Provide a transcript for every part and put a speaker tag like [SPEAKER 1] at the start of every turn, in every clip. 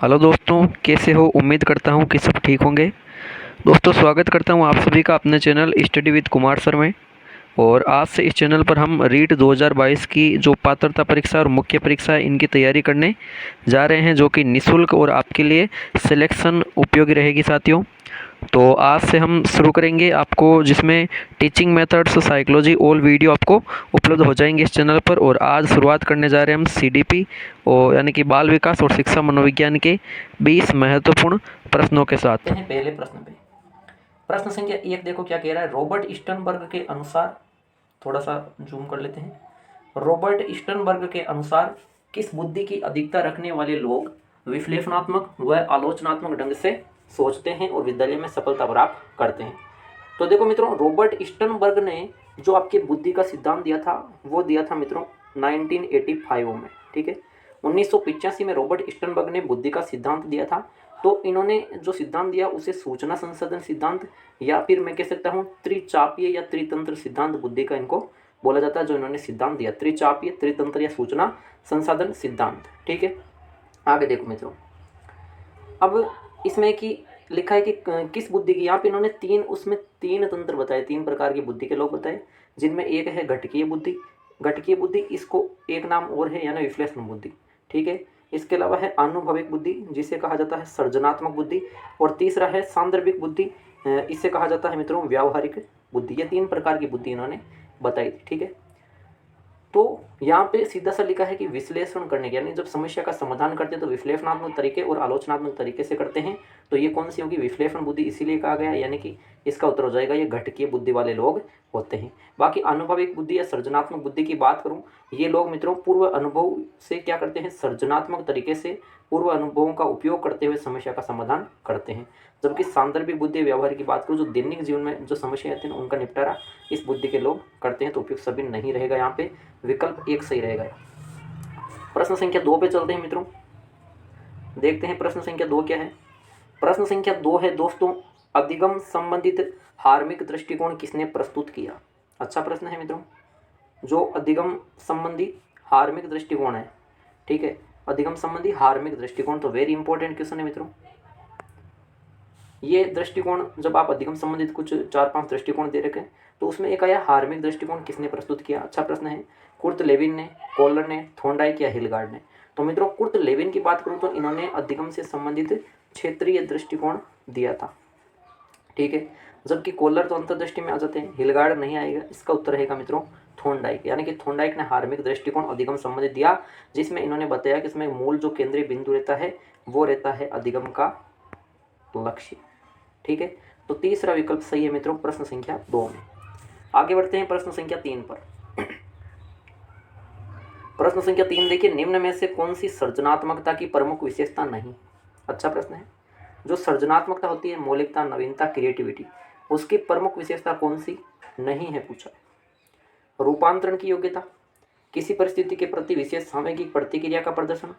[SPEAKER 1] Hello दोस्तों, कैसे हो? उम्मीद करता हूँ कि सब ठीक होंगे। दोस्तों, स्वागत करता हूँ आप सभी का अपने channel study with Kumar sir में। और आज से इस चैनल पर हम रीट 2022 की जो पात्रता परीक्षा और मुख्य परीक्षा है इनकी तैयारी करने जा रहे हैं, जो कि निःशुल्क और आपके लिए सिलेक्शन उपयोगी रहेगी साथियों। तो आज से हम शुरू करेंगे आपको, जिसमें teaching methods, psychology, all video आपको उपलब्ध हो जाएंगे इस चैनल पर। और आज शुरुआत करने जा रहे हैं हम सीडीपी और यानी कि बाल विकास और शिक्षा मनोविज्ञान के 20 महत्वपूर्ण प्रश्नों के साथ।
[SPEAKER 2] हैं पहले प्रश्न पे। प्रश्न संख्या 1 देखो क्या कह रहा है। रॉबर्ट स्टर्नबर्ग के अनुसार, थोड़ा सा जूम कर लेते हैं। रॉबर्ट स्टर्नबर्ग के अनुसार किस बुद्धि की अधिकता रखने वाले लोग विश्लेषणात्मक व आलोचनात्मक ढंग से सोचते हैं और विद्यालय में सफलता प्राप्त करते हैं? तो देखो मित्रों, रॉबर्ट स्टर्नबर्ग ने जो आपके बुद्धि का सिद्धांत दिया था वो दिया था मित्रों 1985 में। ठीक है, 1985 में रॉबर्ट स्टर्नबर्ग ने बुद्धि का सिद्धांत दिया था। तो इन्होंने जो सिद्धांत दिया उसे सूचना संसाधन सिद्धांत, या फिर मैं कह सकता हूँ त्रिचापीय या त्रितंत्र सिद्धांत बुद्धि का इनको बोला जाता है। जो इन्होंने सिद्धांत दिया, त्रिचापीय, त्रितंत्र या सूचना संसाधन सिद्धांत। ठीक है, आगे देखो मित्रों। अब इसमें कि लिखा है कि किस बुद्धि की, यहाँ पे इन्होंने तीन तंत्र बताए, तीन प्रकार की बुद्धि के लोग बताए, जिनमें एक है घटकीय बुद्धि। घटकीय बुद्धि, इसको एक नाम और है, यानी विश्लेषण बुद्धि। ठीक है, इसके अलावा है आनुभविक बुद्धि, जिसे कहा जाता है सृजनात्मक बुद्धि। और तीसरा है सांदर्भिक बुद्धि, इसे कहा जाता है मित्रों व्यावहारिक बुद्धि। ये तीन प्रकार की बुद्धि इन्होंने बताई थी। ठीक है, तो यहाँ पे सीधा सा लिखा है कि विश्लेषण करने के, यानी जब समस्या का समाधान करते हैं तो विश्लेषणात्मक तरीके और आलोचनात्मक तरीके से करते हैं। तो ये कौन सी होगी? विश्लेषण बुद्धि इसीलिए कहा गया है, यानी कि इसका उत्तर हो जाएगा ये घटकीय बुद्धि वाले लोग होते हैं। बाकी अनुभविक बुद्धि या सृजनात्मक बुद्धि की बात करूँ, ये लोग मित्रों पूर्व अनुभव से क्या करते हैं? सृजनात्मक तरीके से पूर्व अनुभवों का उपयोग करते हुए समस्या का समाधान करते हैं। जबकि सांदर्भिक बुद्धि व्यवहार की बात करूँ, जो दैनिक जीवन में जो समस्या आती है उनका निपटारा इस बुद्धि के लोग करते हैं। तो उपयुक्त सभी नहीं रहेगा, यहाँ पे विकल्प एक सही रहेगा। प्रश्न संख्या 2 पे चलते हैं मित्रों, देखते हैं प्रश्न संख्या 2 क्या है। प्रश्न संख्या 2 है दोस्तों, अधिगम संबंधित हार्मिक दृष्टिकोण किसने प्रस्तुत किया? अच्छा प्रश्न है मित्रों। जो अधिगम संबंधी हार्मिक दृष्टिकोण है, ठीक है, अधिगम संबंधी हार्मिक दृष्टिकोण, तो वेरी इंपॉर्टेंट क्वेश्चन है मित्रों। ये दृष्टिकोण, जब आप अधिगम संबंधित कुछ 4-5 दृष्टिकोण दे रखे, तो उसमें एक आया हार्मिक दृष्टिकोण किसने प्रस्तुत किया? अच्छा प्रश्न है। कुर्ट लेविन ने, कोलर ने, थॉर्नडाइक या हिलगार्ड ने? तो मित्रों कुर्ट लेविन की बात करूं तो इन्होंने अधिगम से संबंधित क्षेत्रीय दृष्टिकोण दिया था। ठीक है, जबकि कोलर तो अंतर्दृष्टि में आ जाते हैं, हिलगार्ड नहीं आएगा। इसका उत्तर रहेगा मित्रों थॉर्नडाइक, यानी कि थॉर्नडाइक ने हार्मिक दृष्टिकोण अधिगम संबंधित दिया, जिसमें इन्होंने बताया कि इसमें मूल जो केंद्रीय बिंदु रहता है वो रहता है अधिगम का लक्ष्य। ठीक है, तो तीसरा विकल्प सही है मित्रों प्रश्न संख्या 2 में। आगे बढ़ते हैं प्रश्न संख्या 3 पर। प्रश्न संख्या 3 देखिए, निम्न में से कौन सी सृजनात्मकता की प्रमुख विशेषता नहीं? अच्छा प्रश्न है। जो सृजनात्मकता होती है, मौलिकता, नवीनता, क्रिएटिविटी, उसकी प्रमुख विशेषता कौन सी नहीं है पूछा है। रूपांतरण की योग्यता, किसी परिस्थिति के प्रति विशेष सामयिक प्रतिक्रिया का प्रदर्शन,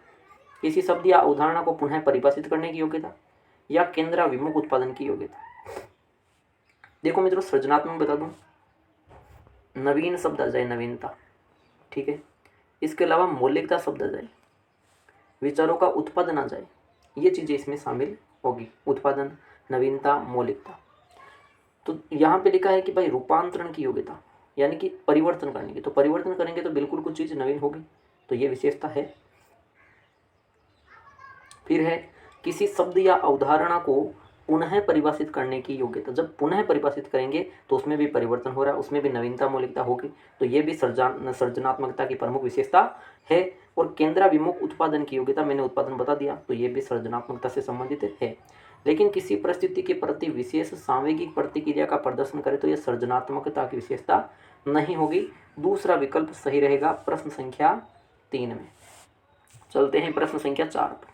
[SPEAKER 2] किसी शब्द या उदाहरण को पुनः परिभाषित करने की योग्यता, या केंद्राभिमुख उत्पादन की योग्यता? देखो मित्रों, सृजनात्मक बता दूं, नवीन शब्द आ जाए, नवीनता। ठीक है, इसके अलावा मौलिकता शब्द आ जाए, विचारों का उत्पादन आ जाए, ये चीज़ें इसमें शामिल होगी। उत्पादन, नवीनता, मौलिकता। तो यहाँ पे लिखा है कि भाई रूपांतरण की योग्यता, यानी कि परिवर्तन करने की, तो परिवर्तन करेंगे तो बिल्कुल कुछ चीज़ नवीन होगी, तो ये विशेषता है। फिर है किसी शब्द या अवधारणा को पुनः परिभाषित करने की योग्यता। जब पुनः परिभाषित करेंगे तो उसमें भी परिवर्तन हो रहा है, उसमें भी नवीनता, मौलिकता होगी, तो ये भी सृजनात्मकता की प्रमुख विशेषता है। और केंद्राभिमुख उत्पादन की योग्यता, मैंने उत्पादन बता दिया, तो ये भी सृजनात्मकता से संबंधित है। लेकिन किसी परिस्थिति के प्रति विशेष सांवेगिक प्रतिक्रिया का प्रदर्शन करे तो यह सृजनात्मकता की विशेषता नहीं होगी। दूसरा विकल्प सही रहेगा प्रश्न संख्या 3 में। चलते हैं प्रश्न संख्या 4 पर।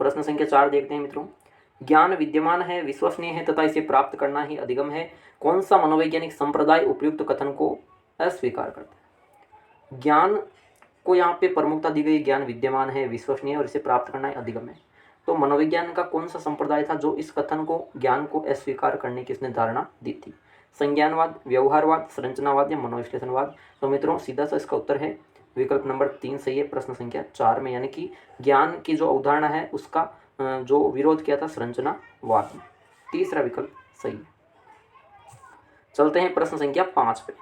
[SPEAKER 2] प्रश्न संख्या 4 देखते हैं मित्रों, ज्ञान विद्यमान है, विश्वसनीय है तथा इसे प्राप्त करना ही अधिगम है। कौन सा मनोवैज्ञानिक संप्रदाय उपयुक्त कथन को अस्वीकार करता है? ज्ञान को यहाँ पे प्रमुखता दी गई, ज्ञान विद्यमान है, विश्वसनीय और इसे प्राप्त करना ही अधिगम है। तो मनोविज्ञान का कौन सा संप्रदाय था जो इस कथन को, ज्ञान को अस्वीकार करने की इसने धारणा दी थी? संज्ञानवाद, व्यवहारवाद, संरचनावाद या मनोविश्लेषणवाद? तो मित्रों सीधा सा इसका उत्तर है विकल्प नंबर 3 सही है प्रश्न संख्या 4 में, यानी कि ज्ञान की जो अवधारणा है उसका जो विरोध किया था संरचनावाद में। तीसरा विकल्प सही है। चलते हैं प्रश्न संख्या 5 पे।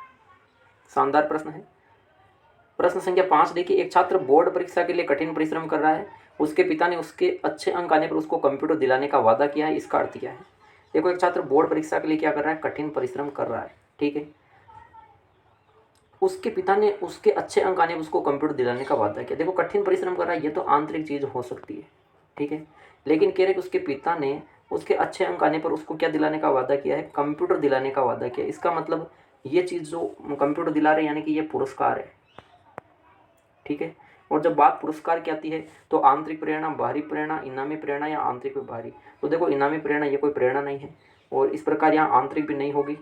[SPEAKER 2] शानदार प्रश्न है। प्रश्न संख्या 5 देखिए, एक छात्र बोर्ड परीक्षा के लिए कठिन परिश्रम कर रहा है। उसके पिता ने उसके अच्छे अंक आने पर उसको कंप्यूटर दिलाने का वादा किया है। इसका अर्थ क्या है? देखो, एक छात्र बोर्ड परीक्षा के लिए क्या कर रहा है? कठिन परिश्रम कर रहा है, ठीक है। उसके पिता ने उसके अच्छे अंक आने पर उसको कंप्यूटर दिलाने का वादा किया। देखो, कठिन परिश्रम कर रहा है, ये तो आंतरिक चीज हो सकती है, ठीक है। लेकिन कह रहे कि उसके पिता ने उसके अच्छे अंक आने पर उसको क्या दिलाने का वादा किया है? कंप्यूटर दिलाने का वादा किया। इसका मतलब ये चीज जो कंप्यूटर दिला रहे, यानी कि ये पुरस्कार है, ठीक है। और जब बात पुरस्कार की आती है तो आंतरिक प्रेरणा, बाहरी प्रेरणा, इनामी प्रेरणा या आंतरिक व बाहरी। तो देखो, इनामी प्रेरणा ये कोई प्रेरणा नहीं है, और इस प्रकार यहाँ आंतरिक भी नहीं होगी,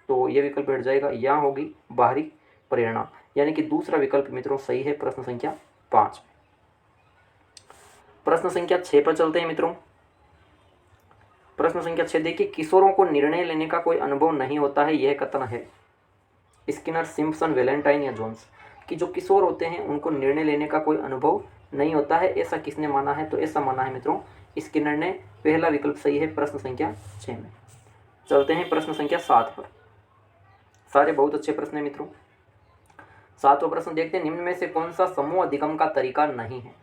[SPEAKER 2] तो ये विकल्प बैठ जाएगा। यहाँ होगी बाहरी प्रेरणा, यानी कि दूसरा विकल्प मित्रों सही है प्रश्न संख्या 5। प्रश्न संख्या 6 पर चलते हैं मित्रों। प्रश्न संख्या 6 देखिए, किशोरों को निर्णय लेने का कोई अनुभव नहीं होता है, यह कथन है स्किनर, सिम्पसन, वैलेंटाइन या जोन्स। कि जो किशोर होते हैं उनको निर्णय लेने का कोई अनुभव नहीं होता है, ऐसा किसने माना है? तो ऐसा माना है मित्रों स्किनर ने। पहला विकल्प सही है प्रश्न संख्या 6 में। चलते हैं प्रश्न संख्या 7 पर। सारे बहुत अच्छे प्रश्न हैं मित्रों। 7वां प्रश्न देखते हैं, निम्न में से कौन सा समूह अधिगम का तरीका नहीं है?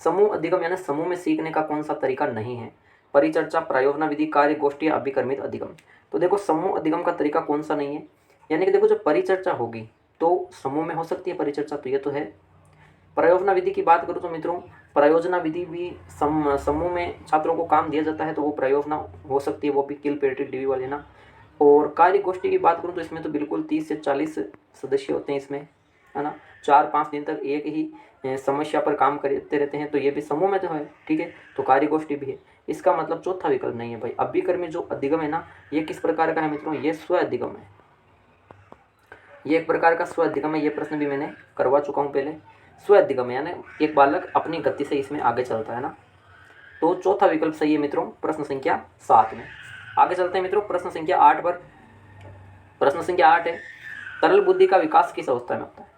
[SPEAKER 2] समूह अधिगम यानी समूह में सीखने का कौन सा तरीका नहीं है? परिचर्चा, प्रयोजना विधि, कार्य गोष्ठी, अभिकर्मित अधिगम। तो देखो, समूह अधिगम का तरीका कौन सा नहीं है? यानी कि देखो, जब परिचर्चा होगी तो समूह में हो सकती है परिचर्चा, तो ये तो है। प्रयोजना विधि की बात करूँ तो मित्रों, प्रयोजना विधि भी समूह में छात्रों को काम दिया जाता है, तो वो प्रयोजना हो सकती है, वो भी किल पेट्रिक डीवी वाले ना। और कार्य गोष्ठी की बात करूँ तो इसमें तो बिल्कुल 30 से 40 सदस्य होते हैं इसमें, है ना। 4-5 दिन तक एक ही समस्या पर काम करते रहते हैं, तो ये भी समूह में तो है, ठीक है। तो कार्य गोष्ठी भी है। इसका मतलब चौथा विकल्प नहीं है भाई। अभिकर्मी जो अधिगम है ना, ये किस प्रकार का है मित्रों? ये स्व अधिगम है, ये एक प्रकार का स्व अधिगम है। ये प्रश्न भी मैंने करवा चुका हूँ पहले। स्व अधिगम यानी एक बालक अपनी गति से इसमें आगे चलता है ना। तो चौथा विकल्प सही है मित्रों प्रश्न संख्या 7 में। आगे चलते हैं मित्रों प्रश्न संख्या 8 पर। प्रश्न संख्या 8 है, तरल बुद्धि का विकास किस अवस्था में होता है?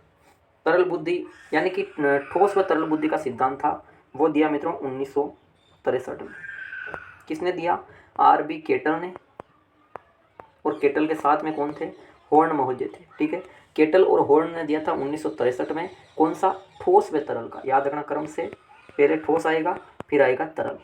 [SPEAKER 2] तरल बुद्धि यानी कि ठोस व तरल बुद्धि का सिद्धांत था, वो दिया मित्रों 1963 में। किसने दिया? आर बी केटल ने। और केटल के साथ में कौन थे? हॉर्न महोदय थे, ठीक है। केटल और हॉर्न ने दिया था 1963 में। कौन सा? ठोस व तरल का। याद रखना क्रम से, पहले ठोस आएगा फिर आएगा तरल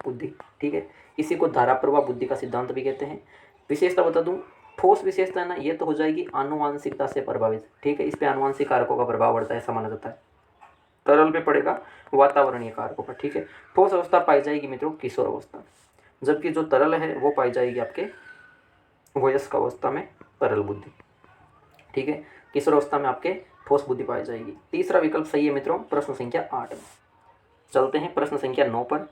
[SPEAKER 2] बुद्धि, ठीक है। इसी को धारा प्रवाह बुद्धि का सिद्धांत भी कहते हैं। विशेषता बता दूं, ठोस विशेषता है ना, ये तो हो जाएगी आनुवांशिकता से प्रभावित, ठीक है। इस पे आनुवांशिक कारकों का प्रभाव पड़ता है ऐसा माना जाता है। तरल पे पड़ेगा वातावरणीय कारकों का, ठीक है। ठोस अवस्था पाई जाएगी मित्रों किशोर अवस्था में, जबकि जो तरल है वो पाई जाएगी आपके वयस्क अवस्था में तरल बुद्धि, ठीक है। किशोर अवस्था में आपके ठोस बुद्धि पाई जाएगी। तीसरा विकल्प सही है मित्रों प्रश्न संख्या 8 में। चलते हैं प्रश्न संख्या 9 पर।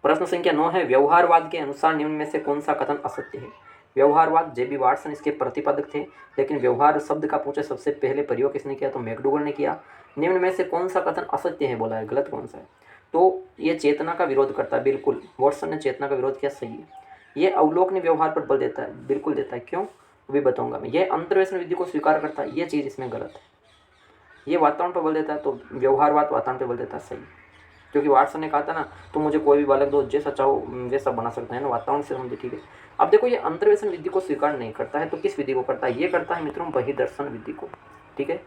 [SPEAKER 2] प्रश्न संख्या 9 है, व्यवहारवाद के अनुसार निम्न में से कौन सा कथन असत्य है? व्यवहारवाद, जे बी वाटसन इसके प्रतिपादक थे, लेकिन व्यवहार शब्द का पूछे सबसे पहले प्रयोग किसने किया? तो मैकडूगल ने किया। निम्न में से कौन सा कथन असत्य है बोला है, गलत कौन सा है? तो ये चेतना का विरोध करता है, बिल्कुल। वाटसन ने चेतना का विरोध किया, सही है। ये अवलोकनीय व्यवहार पर बल देता है, बिल्कुल देता है। क्यों? भी बताऊंगा मैं। ये अंतर्वेशन विधि को स्वीकार करता है, ये चीज़ इसमें गलत है। ये वातावरण पर बल देता है, तो व्यवहारवाद वातावरण पर बल देता है, सही। क्योंकि वाटसन ने कहा था ना, तो मुझे कोई भी बालक दो, जैसा चाहो वैसा बना सकता है ना, वातावरण से समझे, ठीक है। अब देखो, ये अंतर्वेशन विधि को स्वीकार नहीं करता है, तो किस विधि को करता है? ये करता है मित्रों बहिर्दर्शन विधि को, ठीक है।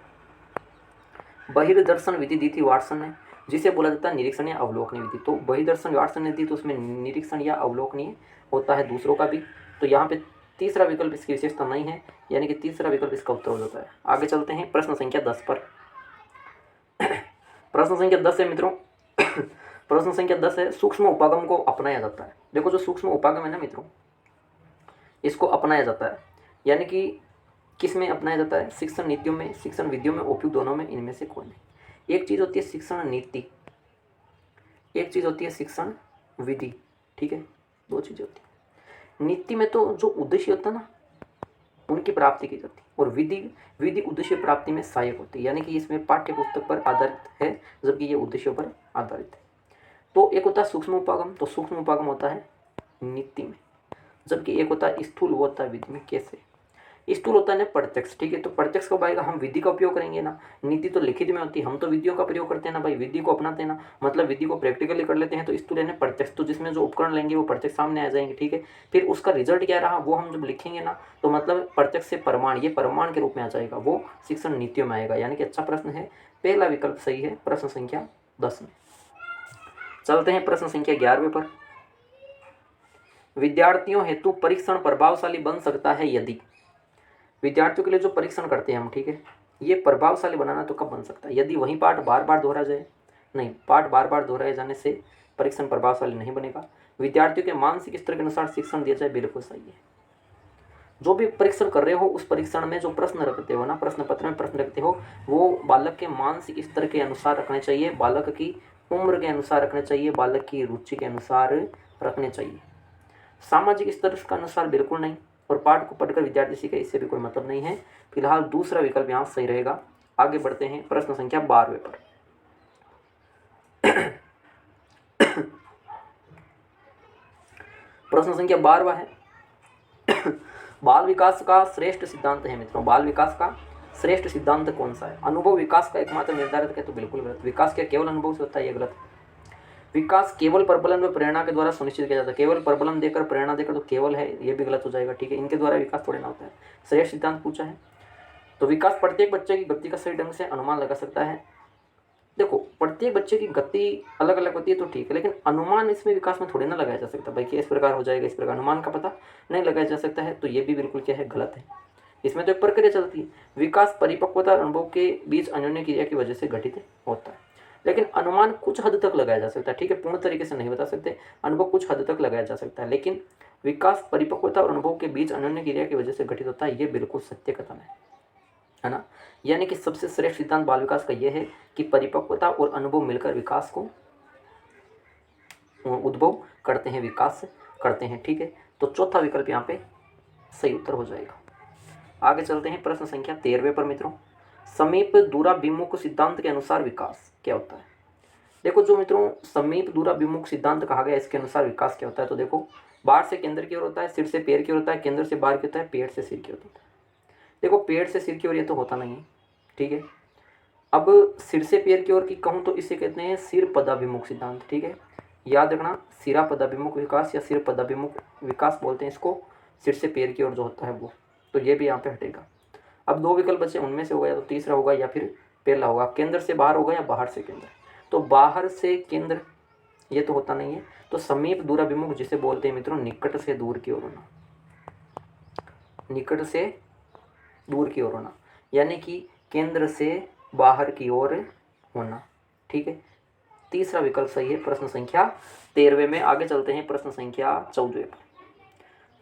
[SPEAKER 2] बहिर्दर्शन विधि दी थी वाटसन ने, जिसे बोला जाता है निरीक्षण या अवलोकनीय विधि। तो बहिर्दर्शन वाटसन ने दी, तो उसमें निरीक्षण या अवलोकनीय होता है दूसरों का भी। तो यहाँ पे तीसरा विकल्प इसकी विशेषता नहीं है, यानी कि तीसरा विकल्प इसका उत्तर हो जाता है। आगे चलते हैं प्रश्न संख्या 10 पर। प्रश्न संख्या 10 है मित्रों प्रश्न संख्या 10 है, सूक्ष्म उपागम को अपनाया जाता है। देखो, जो सूक्ष्म उपागम है ना मित्रों, इसको अपनाया जाता है, यानी कि किस में अपनाया जाता है? शिक्षण नीतियों में, शिक्षण विधियों में, उपयुक्त दोनों में, इनमें से कौन है? एक चीज़ होती है शिक्षण नीति, एक चीज़ होती है शिक्षण विधि, ठीक है। दो चीज़ें होती है। नीति में तो जो उद्देश्य होता है ना, उनकी प्राप्ति की जाती है, और विधि विधि उद्देश्य प्राप्ति में सहायक होती है, यानी कि इसमें पाठ्य पुस्तक पर आधारित है, जबकि ये उद्देश्यों पर आधारित है। तो एक होता है सूक्ष्म उपागम, तो सूक्ष्म उपागम होता है नीति में, जबकि एक होता है स्थूल, वो होता है विधि में। कैसे? स्थूल होता है ना प्रत्यक्ष, ठीक है। तो प्रत्यक्ष कब आएगा, हम विधि का उपयोग करेंगे ना। नीति तो लिखित में होती है, हम तो विधियों का प्रयोग करते हैं ना भाई, विधि को अपनाते हैं ना, मतलब विधि को प्रैक्टिकली कर लेते हैं। तो स्थूल है ना प्रत्यक्ष, तो जिसमें जो उपकरण लेंगे वो प्रत्यक्ष सामने आ जाएंगे, ठीक है। फिर उसका रिजल्ट क्या रहा वो हम जब लिखेंगे ना, तो मतलब प्रत्यक्ष से प्रमाण, ये प्रमाण के रूप में आ जाएगा, वो शिक्षण नीतियों में आएगा। यानी कि अच्छा प्रश्न है, पहला विकल्प सही है प्रश्न संख्या 10 में। चलते हैं प्रश्न संख्या 11वें पर। विद्यार्थियों हेतु परीक्षण प्रभावशाली बन सकता है यदि, विद्यार्थियों के लिए जो परीक्षण करते हैं हम, ठीक है, ये प्रभावशाली बनाना तो कब बन सकता है, यदि वही पाठ बार बार दोहरा जाए। नहीं, पाठ बार बार दोहराए जाने से परीक्षण प्रभावशाली नहीं बनेगा। विद्यार्थियों के मानसिक स्तर के अनुसार शिक्षण दिया जाए, बिल्कुल सही है। जो भी परीक्षण कर रहे हो उस परीक्षण में जो प्रश्न रखते हो ना, प्रश्न पत्र में प्रश्न रखते हो, वो बालक के मानसिक स्तर के अनुसार रखने चाहिए, बालक की उम्र के अनुसार रखने चाहिए, बालक की रुचि के अनुसार रखने चाहिए। सामाजिक स्तर के अनुसार बिल्कुल नहीं। और पाठ को पढ़कर विद्यार्थी सीखे, इससे भी कोई मतलब नहीं है। फिलहाल दूसरा विकल्प यहाँ सही रहेगा। आगे बढ़ते हैं प्रश्न संख्या 12वें पर। प्रश्न संख्या 12वां है, बाल विकास का श्रेष्ठ सिद्धांत है मित्रों, बाल विकास का श्रेष्ठ सिद्धांत कौन सा है। अनुभव विकास का एकमात्र निर्धारक है, तो बिल्कुल गलत। विकास क्या केवल अनुभव से होता है, ये गलत है। विकास केवल प्रबलन व प्रेरणा के द्वारा सुनिश्चित किया जाता है, केवल प्रबलन देकर प्रेरणा देकर तो केवल है, ये भी गलत हो जाएगा, ठीक है। इनके द्वारा विकास थोड़े ना होता है। श्रेष्ठ सिद्धांत पूछा है, तो विकास प्रत्येक बच्चे की गति का सही ढंग से अनुमान लगा सकता है। देखो, प्रत्येक बच्चे की गति अलग अलग होती है तो ठीक है, लेकिन अनुमान इसमें विकास में थोड़े ना लगाया जा सकता भाई कि इस प्रकार हो जाएगा, इस प्रकार अनुमान का पता नहीं लगाया जा सकता है, तो ये भी बिल्कुल क्या है, गलत है। इसमें तो एक प्रक्रिया चलती है। विकास परिपक्वता और अनुभव के बीच अन्योन्य क्रिया की वजह से घटित होता है, लेकिन अनुमान कुछ हद तक लगाया जा सकता है, ठीक है। पूर्ण तरीके से नहीं बता सकते, अनुभव कुछ हद तक लगाया जा सकता है, लेकिन विकास परिपक्वता और अनुभव के बीच अन्योन्य क्रिया की वजह से घटित होता है, ये बिल्कुल सत्य कथन है ना। यानी कि सबसे श्रेष्ठ सिद्धांत बाल विकास का यह है कि परिपक्वता और अनुभव मिलकर विकास को उद्भव करते हैं, विकास करते हैं, ठीक है। तो चौथा विकल्प यहाँ पे सही उत्तर हो जाएगा। आगे चलते हैं प्रश्न संख्या 13वें पर मित्रों। समीप दूराभिमुख सिद्धांत के अनुसार विकास क्या होता है। देखो जो मित्रों समीप दूराभिमुख सिद्धांत कहा गया, इसके अनुसार विकास क्या होता है, तो देखो बाहर से केंद्र की ओर होता है, सिर से पैर की ओर होता है, केंद्र से बाहर की होता है, पेड़ से सिर की ओर होता है। देखो पेड़ से सिर की ओर ये तो होता नहीं है, ठीक है। अब सिर से पैर की ओर की कहूँ तो इसे कहते हैं सिर पदाभिमुख सिद्धांत, ठीक है। याद रखना, सिरा पदाभिमुख विकास या सिर पदाभिमुख विकास बोलते हैं इसको, सिर से पैर की ओर जो होता है वो, तो ये भी यहाँ पे हटेगा। अब दो विकल्प बचे, उनमें से होगा या तो तीसरा होगा या फिर पहला होगा, केंद्र से बाहर होगा या बाहर से केंद्र। तो बाहर से केंद्र ये तो होता नहीं है, तो समीप दूराभिमुख जिसे बोलते हैं मित्रों निकट से दूर की ओर होना, निकट से दूर की ओर होना, यानी कि केंद्र से बाहर की ओर होना, ठीक है। तीसरा विकल्प सही है प्रश्न संख्या 13वें में। आगे चलते हैं प्रश्न संख्या 14वें पर।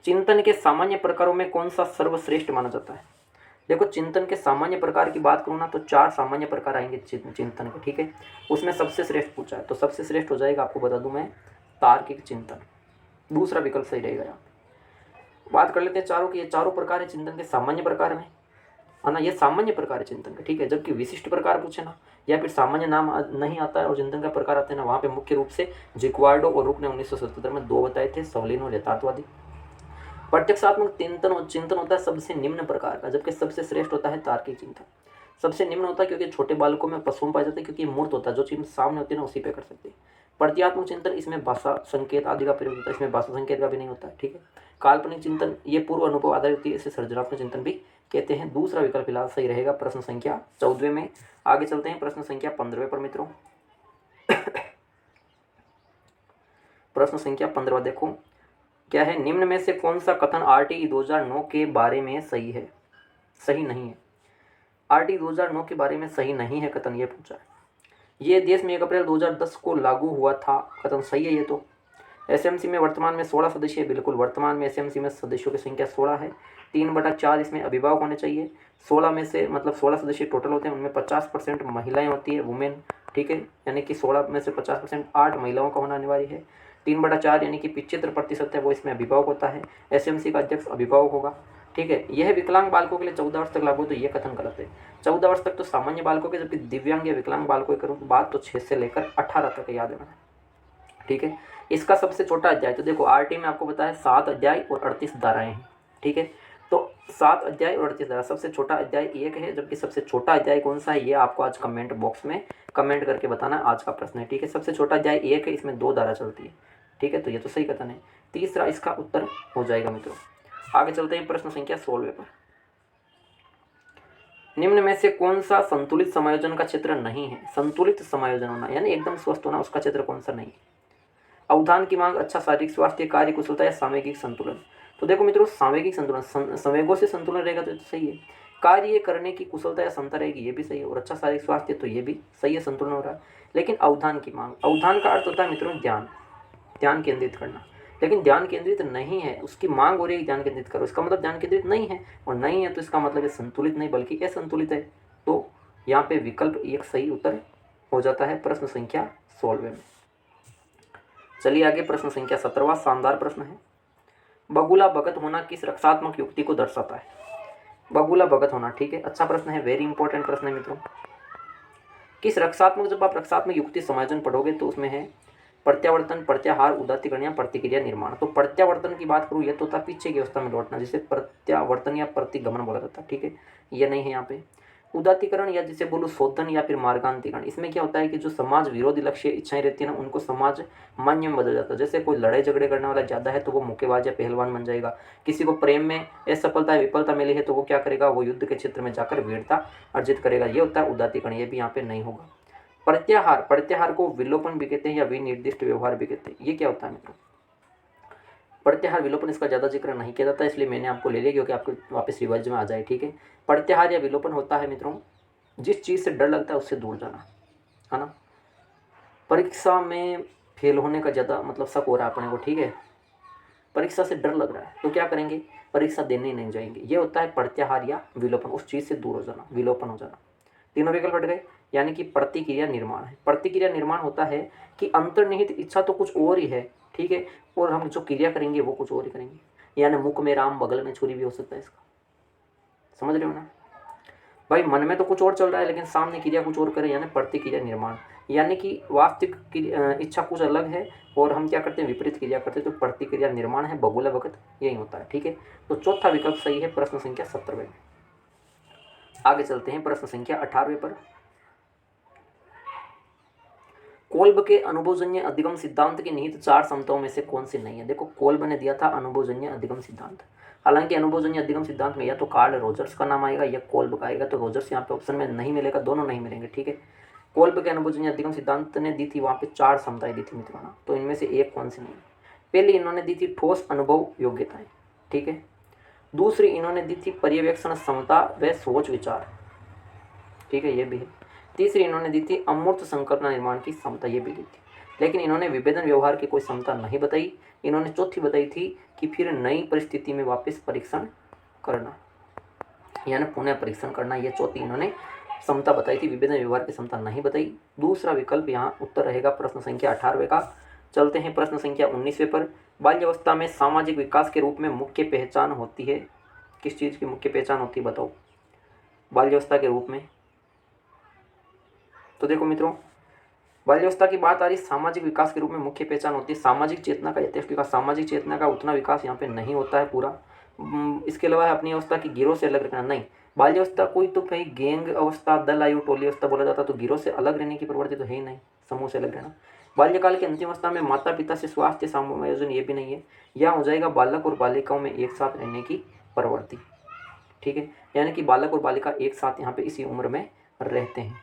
[SPEAKER 2] चिंतन के सामान्य प्रकारों में कौन सा सर्वश्रेष्ठ माना जाता है। देखो चिंतन के सामान्य प्रकार की बात करूँ ना तो 4 सामान्य प्रकार आएंगे चिंतन के, ठीक है। उसमें सबसे श्रेष्ठ पूछा है, तो सबसे श्रेष्ठ हो जाएगा, आपको बता दूं मैं, तार्किक चिंतन। दूसरा विकल्प सही रहेगा। यहाँ बात कर लेते हैं चारों की, ये चारों प्रकार है चिंतन के सामान्य प्रकार में, है ना। ये सामान्य प्रकार है चिंतन का, ठीक है। जबकि विशिष्ट प्रकार पूछे ना, या फिर सामान्य नाम नहीं आता है और चिंतन का प्रकार आते हैं ना, वहाँ पे मुख्य रूप से जिक्वार्डो और रुक ने 1977 में 2 बताए थे, सवलीन और यथार्थवादी। प्रत्यक्षात्मक चिंतन होता है सबसे निम्न प्रकार का, जबकि सबसे श्रेष्ठ होता है तार्किक चिंतन। सबसे निम्न होता है क्योंकि छोटे बालकों में पशुओं पाया जाता है, क्योंकि मूर्त होता है, जो चीज सामने होती है ना उसी पे कर सकते हैं। प्रत्यात्मक चिंतन, इसमें भाषा संकेत आदि का प्रयोग होता है, इसमें भाषा संकेत का भी नहीं होता है, ठीक है। काल्पनिक चिंतन ये पूर्व अनुभव आधारित होती है, इसे सृजनात्मक चिंतन भी कहते हैं। दूसरा विकल्प फिलहाल सही रहेगा प्रश्न संख्या 14वें में। आगे चलते हैं प्रश्न संख्या 15वें पर मित्रों। प्रश्न संख्या 15 देखो क्या है, निम्न में से कौन सा कथन आरटीई 2009 के बारे में सही है, सही नहीं है। आरटीई 2009 के बारे में सही नहीं है कथन ये पूछा है। ये देश में 1 अप्रैल 2010 को लागू हुआ था, कथन सही है ये तो। एसएमसी में वर्तमान में 16 सदस्य है, बिल्कुल वर्तमान में एसएमसी में सदस्यों की संख्या 16 है। 3/4 इसमें अभिभावक होने चाहिए। 16 में से मतलब 16 सदस्य टोटल होते हैं, उनमें 50% महिलाएं होती है, वुमेन, ठीक है। यानी कि 16 में से 50% 8 महिलाओं का होना अनिवार्य है। 3/4 यानी कि 75% है वो इसमें अभिभावक होता है। एसएमसी का अध्यक्ष अभिभावक होगा, ठीक है। यह विकलांग बालकों के लिए 14 वर्ष तक लागू, तो ये कथन गलत है। 14 वर्ष तक तो सामान्य बालकों के, जबकि दिव्यांग या विकलांग बालकों की करूँ बात तो 6 से लेकर 18 तक याद रखना, ठीक है। इसका सबसे छोटा अध्याय तो देखो आरटी में आपको बताया 7 अध्याय और 38 धाराएं हैं, ठीक है। तो 7 अध्याय और 38 धारा। सबसे छोटा अध्याय 1 है, जबकि सबसे छोटा अध्याय कौन सा है ये आपको आज कमेंट बॉक्स में कमेंट करके बताना। आज का प्रश्न है, ठीक है। सबसे छोटा अध्याय 1 है, इसमें 2 धारा चलती है, ठीक है। तो ये तो सही कथन है, तीसरा इसका उत्तर हो जाएगा मित्रों। आगे चलते हैं प्रश्न संख्या 16 पर। निम्न में से कौन सा संतुलित समायोजन का क्षेत्र नहीं है? संतुलित समायोजन होना यानी एकदम स्वस्थ होना, उसका क्षेत्र कौन सा नहीं है? अवधान की मांग, अच्छा शारीरिक स्वास्थ्य, कार्य कुशलता या सामयिक संतुलन। तो देखो मित्रों, सामयिक संतुलन, संवेगों से संतुलन रहेगा तो सही है। कार्य करने की कुशलता या क्षमता रहेगी, ये भी सही है। और अच्छा शारीरिक स्वास्थ्य, तो ये भी सही है, संतुलन हो रहा है। लेकिन अवधान की मांग, अवधान का अर्थ होता है मित्रों ध्यान, ध्यान केंद्रित करना। लेकिन ध्यान केंद्रित नहीं है, उसकी मांग हो रही है ध्यान केंद्रित करो, इसका मतलब ध्यान केंद्रित नहीं है। और नहीं है तो इसका मतलब ये संतुलित नहीं बल्कि असंतुलित है। तो यहाँ पे विकल्प एक सही उत्तर हो जाता है प्रश्न संख्या 16 में। चलिए आगे, प्रश्न संख्या 17वां शानदार प्रश्न है। बगुला भगत होना किस रक्षात्मक युक्ति को दर्शाता है? बगुला भगत होना, ठीक है, अच्छा प्रश्न है, वेरी इंपॉर्टेंट प्रश्न है मित्रों। किस रक्षात्मक, जब आप रक्षात्मक युक्ति समायोजन पढ़ोगे तो उसमें है प्रत्यावर्तन, प्रत्याहार, उदात्तीकरण या प्रतिक्रिया निर्माण। तो प्रत्यावर्तन की बात करूँ, यह तो था पीछे की अवस्था में लौटना, जिसे प्रत्यावर्तन या प्रतिगमन बोला जाता है, ठीक है, यह नहीं है यहाँ पे। उदात्तीकरण या जिसे बोलो शोधन या फिर मार्गांतीकरण, इसमें क्या होता है कि जो समाज विरोधी लक्ष्य इच्छाएं रहती है ना, उनको समाज मान्य में बदल जाता है। जैसे कोई लड़ाई झगड़े करने वाला ज़्यादा है तो वो मुक्केबाज या पहलवान बन जाएगा। किसी को प्रेम में असफलता विफलता मिली है तो वो क्या करेगा, वो युद्ध के क्षेत्र में जाकर वीरता अर्जित करेगा। ये होता है उदात्तीकरण, ये भी यहाँ पे नहीं होगा। प्रत्याहार, प्रत्याहार को विलोपन भी कहते हैं या विनिर्दिष्ट व्यवहार भी कहते हैं। ये क्या होता है मित्रों? प्रत्याहार विलोपन, इसका ज़्यादा जिक्र नहीं किया जाता, इसलिए मैंने आपको ले लिया क्योंकि आपको वापस रिवाइज में आ जाए, ठीक है। प्रत्याहार या विलोपन होता है मित्रों, जिस चीज़ से डर लगता है उससे दूर जाना, है ना। परीक्षा में फेल होने का ज़्यादा मतलब शक हो रहा है अपने को, ठीक है, परीक्षा से डर लग रहा है तो क्या करेंगे, परीक्षा देने नहीं जाएंगे। ये होता है प्रत्याहार या विलोपन, उस चीज़ से दूर हो जाना, विलोपन हो जाना। तीनों विकल्प हट गए, यानी कि प्रतिक्रिया निर्माण है। प्रतिक्रिया निर्माण होता है कि अंतर्निहित इच्छा तो कुछ और ही है, ठीक है, और हम जो क्रिया करेंगे वो कुछ और ही करेंगे। यानी मुख में राम बगल में छुरी भी हो सकता है इसका, समझ रहे हो ना भाई। मन में तो कुछ और चल रहा है लेकिन सामने क्रिया कुछ और करे, यानी प्रतिक्रिया निर्माण। यानी कि वास्तविक इच्छा कुछ अलग है और हम क्या करते हैं, विपरीत क्रिया करते हैं, तो प्रतिक्रिया निर्माण है, बगुला वक्त यही होता है, ठीक है। तो चौथा विकल्प सही है प्रश्न संख्या 17 में। आगे चलते हैं प्रश्न संख्या 18 पर। कोल्ब के अनुभवजन्य अधिगम सिद्धांत के निहित 4 क्षमताओं में से कौन सी नहीं है? देखो, कोल्ब ने दिया था अनुभवजन्य अधिगम सिद्धांत। हालांकि अनुभवजन्य अधिगम सिद्धांत में या तो कार्ल रोजर्स का नाम आएगा या कोल्ब का आएगा, तो रोजर्स यहाँ पे ऑप्शन में नहीं मिलेगा, दोनों नहीं मिलेंगे, ठीक है। कोल्ब के अनुभवजन्य अधिगम सिद्धांत ने दी थी वहाँ पे 4 क्षमताएं दी थी मित्रों, तो इनमें से एक कौन सी नहीं? पहली इन्होंने दी थी ठोस अनुभव योग्यताएं, ठीक है। दूसरी इन्होंने दी थी पर्यवेक्षण क्षमता व सोच विचार, ठीक है, ये भी है। तीसरी इन्होंने दी थी अमूर्त संकल्पना निर्माण की क्षमता, ये भी दी थी। लेकिन इन्होंने विभेदन व्यवहार की कोई क्षमता नहीं बताई। इन्होंने चौथी बताई थी कि फिर नई परिस्थिति में वापस परीक्षण करना, यानी पुनः परीक्षण करना, ये चौथी इन्होंने क्षमता बताई थी, विभेदन व्यवहार की क्षमता नहीं बताई। दूसरा विकल्प यहाँ उत्तर रहेगा प्रश्न संख्या 18 का। चलते हैं प्रश्न संख्या 19 पर। बाल्यावस्था में सामाजिक विकास के रूप में मुख्य पहचान होती है, किस चीज़ की मुख्य पहचान होती है बताओ बाल्यावस्था के रूप में? तो देखो मित्रों, बाल्यावस्था की बात आ रही, सामाजिक विकास के रूप में मुख्य पहचान होती है सामाजिक चेतना का यथेष्ट विकास। सामाजिक चेतना का उतना विकास यहाँ पे नहीं होता है पूरा। इसके अलावा अपनी अवस्था की गिरोह से अलग रखना नहीं। बाल्यावस्था कोई तो कहीं गैंग अवस्था, दल आयु, टोली अवस्था बोला जाता, तो गिरोह से अलग रहने की प्रवृत्ति तो है ही नहीं, समूह से अलग रहना। बाल्यकाल की अंतिम अवस्था में माता पिता से स्वास्थ्य समायोजन, ये भी नहीं है। यहाँ हो जाएगा बालक और बालिकाओं में एक साथ रहने की प्रवृत्ति, ठीक है, यानी कि बालक और बालिका एक साथ यहाँ पे इसी उम्र में रहते हैं।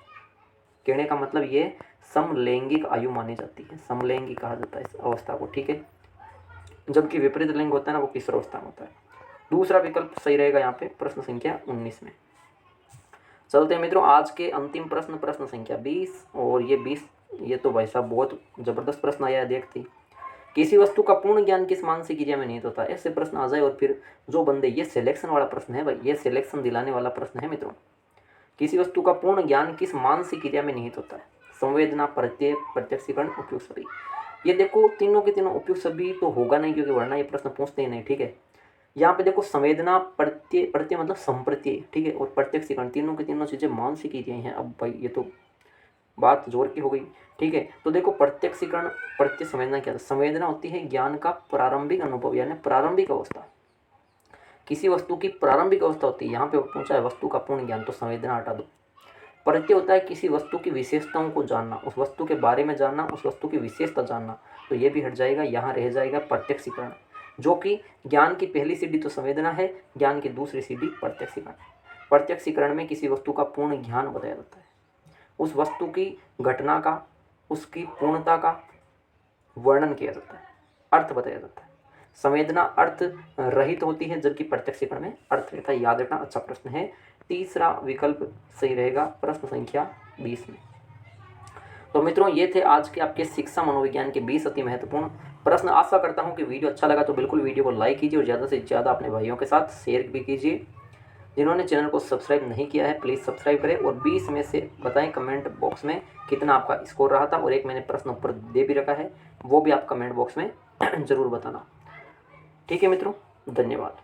[SPEAKER 2] कहने का मतलब ये समलैंगिक आयु मानी जाती है, समलैंगिक कहा जाता है इस अवस्था को, ठीक है। जबकि विपरीत लिंग होता है ना, वो किशोरावस्था में होता है। दूसरा विकल्प सही रहेगा यहाँ पे प्रश्न संख्या 19 में। चलते हैं मित्रों आज के अंतिम प्रश्न, प्रश्न संख्या 20। और ये 20, ये तो भाई साहब बहुत जबरदस्त प्रश्न आया है, देखती। किसी वस्तु का पूर्ण ज्ञान किस मानसिक क्रिया में निहित होता है? ऐसे प्रश्न आ जाए और फिर जो बंदे, ये सिलेक्शन वाला प्रश्न है भाई, ये सिलेक्शन दिलाने वाला प्रश्न है मित्रों। किसी वस्तु का पूर्ण ज्ञान किस मानसिक क्रिया में निहित होता है? संवेदना, प्रत्यय, प्रत्यक्षीकरण, उपयुक्त सभी। ये देखो तीनों के तीनों उपयुक्त सभी तो होगा नहीं, क्योंकि वरना ये प्रश्न पूछते ही नहीं, ठीक है। यहाँ पे देखो संवेदना, प्रत्यय, प्रत्यय मतलब संप्रत्यय, ठीक है, और प्रत्यक्षीकरण, तीनों की तीनों चीजें मानसिक क्रियाएं हैं। अब भाई ये तो बात जोर की हो गई, ठीक है। तो देखो प्रत्यक्षीकरण, प्रत्यय, संवेदना क्या है? संवेदना होती है ज्ञान का प्रारंभिक अनुभव, यानी प्रारंभिक अवस्था। किसी वस्तु की प्रारंभिक अवस्था होती है, यहाँ पे पूछा है वस्तु का पूर्ण ज्ञान, तो संवेदना हटा दो। प्रत्यय होता है किसी वस्तु की विशेषताओं को जानना, उस वस्तु के बारे में जानना, उस वस्तु की विशेषता जानना, तो ये भी हट जाएगा। यहाँ रह जाएगा प्रत्यक्षीकरण, जो कि ज्ञान की पहली सीढ़ी तो संवेदना है, ज्ञान की दूसरी सीढ़ी प्रत्यक्षीकरण। प्रत्यक्षीकरण में किसी वस्तु का पूर्ण ज्ञान बताया जाता है, उस वस्तु की घटना का, उसकी पूर्णता का वर्णन किया जाता है, अर्थ बताया जाता है। संवेदना अर्थ रहित होती है, जबकि प्रत्यक्षीकरण में अर्थ रहता है। याद रखना, अच्छा प्रश्न है। तीसरा विकल्प सही रहेगा प्रश्न संख्या 20 में। तो मित्रों, ये थे आज के आपके शिक्षा मनोविज्ञान के 20 अति महत्वपूर्ण प्रश्न। आशा करता हूँ कि वीडियो अच्छा लगा तो बिल्कुल वीडियो को लाइक कीजिए और ज़्यादा से ज़्यादा अपने भाइयों के साथ शेयर भी कीजिए। जिन्होंने चैनल को सब्सक्राइब नहीं किया है प्लीज़ सब्सक्राइब करें, और 20 में से बताएं कमेंट बॉक्स में कितना आपका स्कोर रहा था। और एक मैंने प्रश्न ऊपर दे भी रखा है, वो भी आप कमेंट बॉक्स में ज़रूर बताना। ठीक है मित्रों, धन्यवाद।